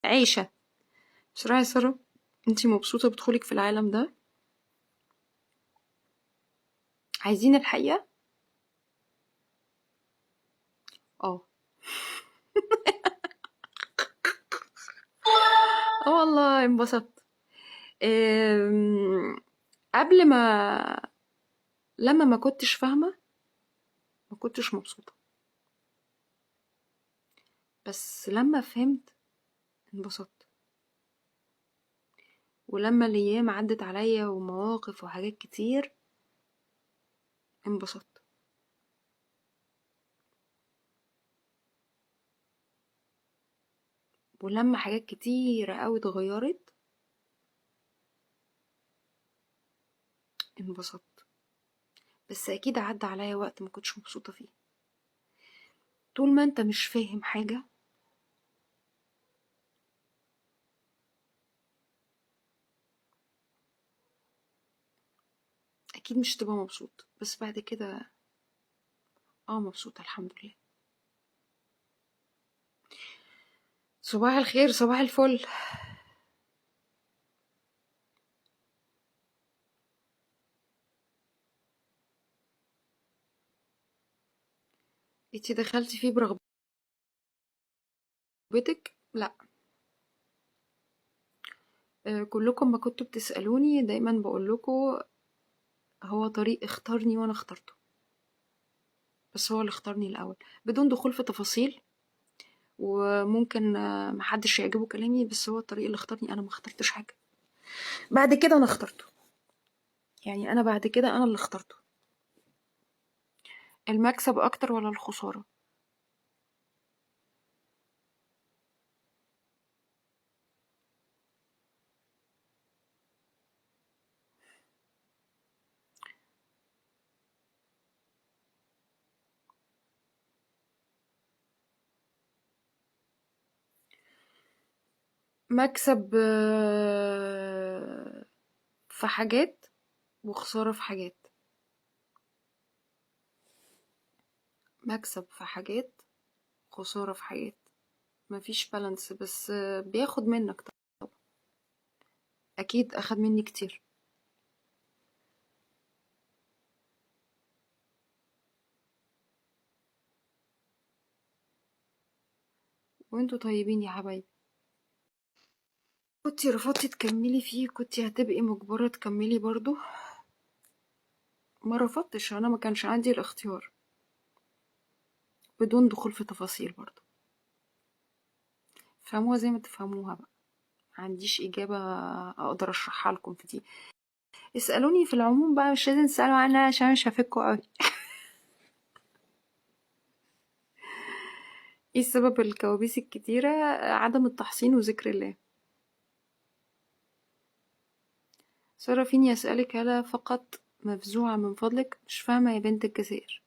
عيشة. بصراحة يا سارة، انتي مبسوطة بدخولك في العالم ده؟ عايزين الحقيقة؟ اه. اه والله انبسطت. أم، قبل ما لما ما كنتش فاهمة ما كنتش مبسوطة، بس لما فهمت انبسطت. ولما الايام عدت عليا ومواقف وحاجات كتير انبسطت. ولما حاجات كتيرة قوي اتغيرت انبسطت. بس اكيد عدى عليا وقت ما كنتش مبسوطة فيه. طول ما انت مش فاهم حاجة اكيد مش هتبقى مبسوط، بس بعد كده مبسوطة الحمد لله. صباح الخير، صباح الفل. انتي دخلتي فيه برغبتك؟ لا. كلكم ما كنتوا بتسألوني دايما بقول لكم هو طريق اختارني وانا اخترته، بس هو اللي اختارني الاول بدون دخول في تفاصيل. وممكن محدش يعجبه كلامي، بس هو الطريق اللي اختارني، انا ما اخترتش حاجة. بعد كده انا اخترته، يعني انا بعد كده انا اللي اخترته. المكسب اكتر ولا الخسارة؟ مكسب في حاجات وخسارة في حاجات. مكسب في حاجات، خسارة في حاجات. مفيش بالانس، بس بياخد منك طبعا. اكيد اخد مني كتير. وانتوا طيبين يا حبايبي. كنتي رفضتي تكملي فيه، كنتي هتبقي مجبرة تكملي برضو. ما رفضتش، انا ما كانش عندي الاختيار. بدون دخول في تفاصيل برضو، فهموها زي ما تفهموها بقى. ما عنديش اجابة اقدر اشرحها لكم في دي. اسألوني في العموم بقى، مش لازم تسألوا عنها عشان مش هفكوا قوي. ايه السبب الكوابيس الكتيرة؟ عدم التحصين وذكر الله. سارة فيني أسألك، هلا فقط مفزوعة من فضلك، مش فاهمة يا بنت الجزائر.